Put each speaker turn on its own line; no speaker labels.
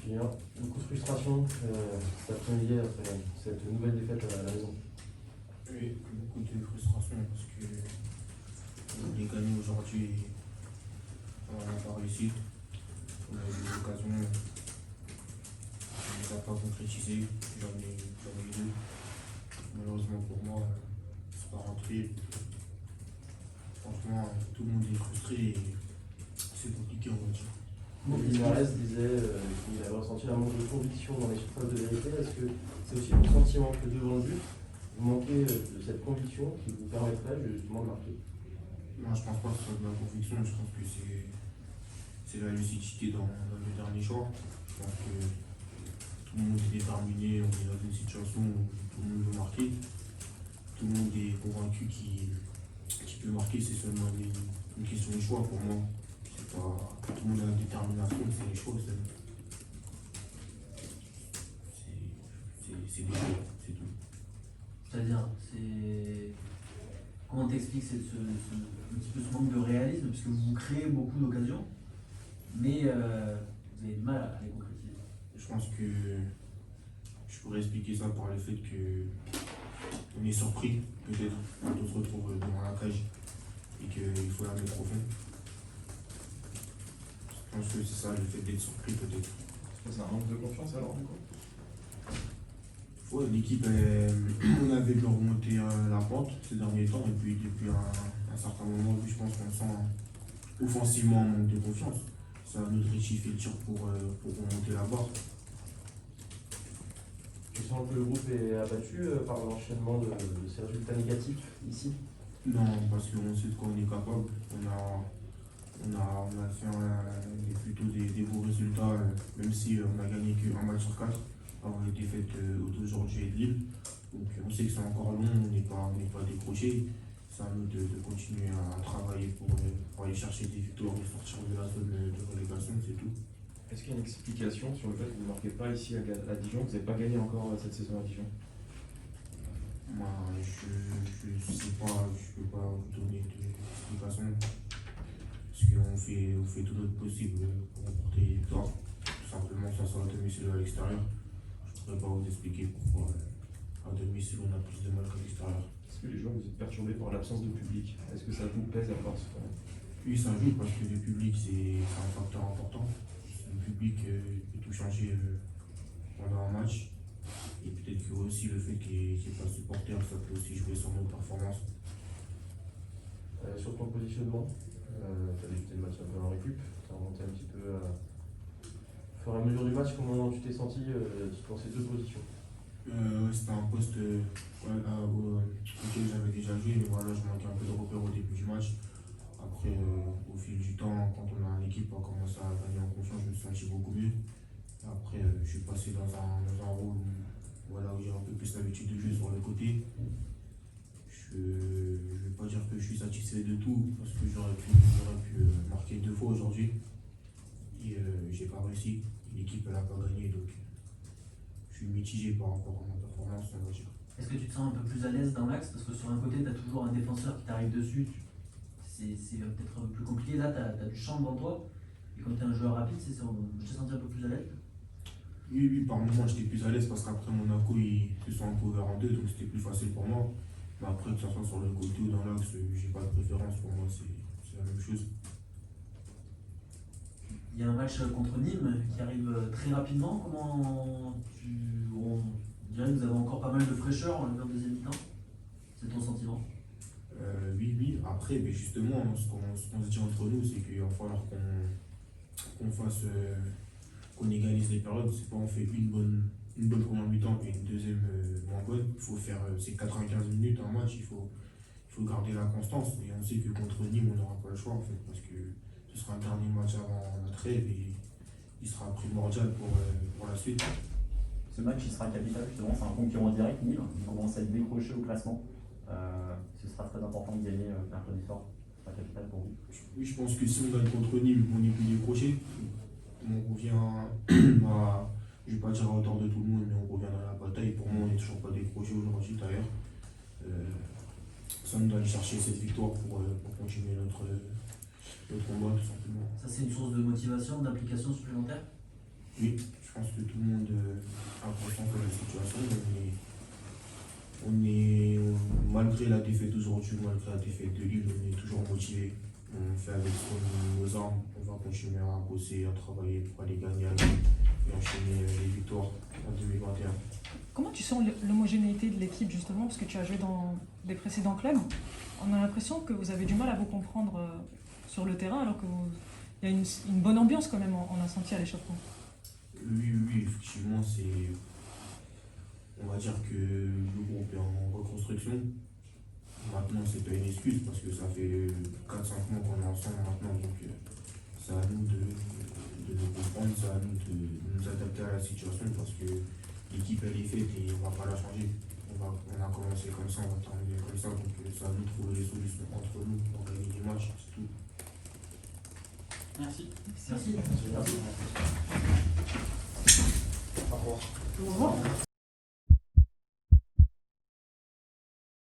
Julien, beaucoup de frustration cet après-midi après cette nouvelle défaite à la maison.
Oui, beaucoup de frustration parce que on voulait gagner aujourd'hui et on n'a pas réussi. On a eu des occasions, on ne les a pas concrétisées. J'en ai eu deux. Malheureusement pour moi, c'est pas rentré. Franchement, tout le monde est frustré et c'est compliqué, on va dire.
Linares disait qu'il avait ressenti un manque de conviction dans les surfaces de vérité. Est-ce que c'est aussi le sentiment que devant le but, vous manquez de cette conviction qui vous permettrait justement de marquer?
Moi, je pense pas que ce soit de la conviction, je pense que c'est la lucidité dans le dernier choix. Je pense que tout le monde est déterminé, on est dans une situation où tout le monde veut marquer. Tout le monde est convaincu qu'il peut marquer, c'est seulement une question de choix pour moi. C'est pas tout le monde a la détermination, c'est les choix, c'est des choix, c'est tout.
C'est-à-dire, comment t'expliques un petit peu ce manque de réalisme, puisque vous créez beaucoup d'occasions, mais vous avez du mal à les concrétiser.
Je pense que je pourrais expliquer ça par le fait que on est surpris peut-être quand on se retrouve devant la cage et qu'il faut la mettre au fond. Je pense que c'est ça, le fait d'être surpris peut-être.
C'est un manque de confiance alors du coup?
Ouais, l'équipe, on avait de remonter la pente ces derniers temps et puis depuis un certain moment, je pense qu'on sent offensivement un manque de confiance. Ça va nous rectifier le tir pour remonter la barre.
Tu sens que le groupe est abattu par l'enchaînement de ces résultats négatifs ici?
Non, parce qu'on sait de quoi on est capable. On a fait plutôt des beaux résultats, même si on a gagné qu'un match sur 4 avant les défaites d'aujourd'hui et de Lille. Donc on sait que c'est encore long, on n'est pas décroché. C'est à nous de continuer à travailler pour aller chercher des victoires et sortir de la zone de relégation, c'est tout.
Est-ce qu'il y a une explication sur le fait que vous ne marquez pas ici à Dijon? Vous n'avez pas gagné encore cette saison à Dijon?
Moi, je sais pas, je peux pas vous donner d'explication. Parce qu'on fait tout notre possible pour remporter les victoires. Tout simplement, ça sera à domicile ou à l'extérieur. Je ne pourrais pas vous expliquer pourquoi à domicile on a plus de mal qu'à l'extérieur.
Est-ce que les joueurs vous êtes perturbés par l'absence de public? Est-ce que ça vous pèse à force quand même?
Oui, ça joue parce que le public c'est un facteur important. Le public peut tout changer pendant un match. Et peut-être que aussi le fait qu'il n'y ait pas de supporters, ça peut aussi jouer sur nos performances.
Sur ton positionnement, tu as débuté le match un peu en récup, tu as remonté un petit peu au fur et à mesure du match. Comment tu t'es senti dans ces deux positions?
C'était un poste auquel j'avais déjà joué, mais voilà, je manquais un peu de repères au début du match. Après, au fil du temps, quand on a l'équipe a commencé à gagner en confiance, je me suis senti beaucoup mieux. Après, je suis passé dans un rôle où j'ai un peu plus l'habitude de jouer sur le côté. Je ne vais pas dire que je suis satisfait de tout, parce que j'aurais pu marquer 2 fois aujourd'hui. Et j'ai pas réussi. L'équipe n'a pas gagné, donc je suis mitigé par rapport à ma performance, on va dire.
Est-ce que tu te sens un peu plus à l'aise dans l'axe? Parce que sur un côté, tu as toujours un défenseur qui t'arrive dessus, c'est peut-être un peu plus compliqué. Là, tu as du champ devant toi. Et quand tu es un joueur rapide, je t'ai senti un peu plus à l'aise.
Oui, par moment j'étais plus à l'aise parce qu'après Monaco ils se sont un peu ouverts en deux, donc c'était plus facile pour moi. Mais après, que ce soit sur le côté ou dans l'axe, j'ai pas de préférence, pour moi c'est la même chose.
Il y a un match contre Nîmes qui arrive très rapidement. On dirait que vous avez encore pas mal de fraîcheur en deuxième mi-temps. C'est ton sentiment?
Oui. Après, mais justement, ce qu'on se dit entre nous, c'est qu'il va falloir qu'on fasse, qu'on égalise les périodes. C'est pas on fait une bonne première mi-temps et une deuxième moins bonne. Il faut faire ces 95 minutes un match, il faut garder la constance. Et on sait que contre Nîmes, on n'aura pas le choix en fait, parce que ce sera un dernier match avant la trêve et il sera primordial pour la suite.
Ce match il sera capital justement, c'est un concurrent direct, Nîmes, ils commencent à être décrochés au classement. Ce sera très important de gagner mercredi soir, ce sera capital pour vous.
Oui, je pense que si on gagne contre Nîmes, on est plus décroché. On revient je ne vais pas dire à hauteur de tout le monde, mais on revient dans la bataille. Pour moi, on n'est toujours pas décroché aujourd'hui d'ailleurs. Ça nous doit aller chercher cette victoire pour continuer notre combat tout simplement.
Ça, c'est une source de motivation, d'implication supplémentaire?
Oui, Je pense que tout le monde a conscience de la situation. Malgré la défaite d'aujourd'hui, malgré la défaite de Lille, on est toujours motivé. On fait avec nos armes, on va continuer à bosser, à travailler pour aller gagner et enchaîner les victoires en 2021.
Comment tu sens l'homogénéité de l'équipe justement, parce que tu as joué dans des précédents clubs? On a l'impression que vous avez du mal à vous comprendre sur le terrain, alors qu'il y a une bonne ambiance quand même, on a senti à l'échauffement.
Oui, effectivement, on va dire que le groupe est en reconstruction. Maintenant, c'est pas une excuse parce que ça fait 4-5 mois qu'on est ensemble maintenant, donc c'est à nous de nous comprendre, c'est à nous de nous adapter à la situation parce que l'équipe elle est faite et on va pas la changer. On a commencé comme ça, on va terminer comme ça, donc c'est à nous de trouver les solutions entre nous pour gagner des matchs, c'est tout.
Merci.
Merci.
Au revoir.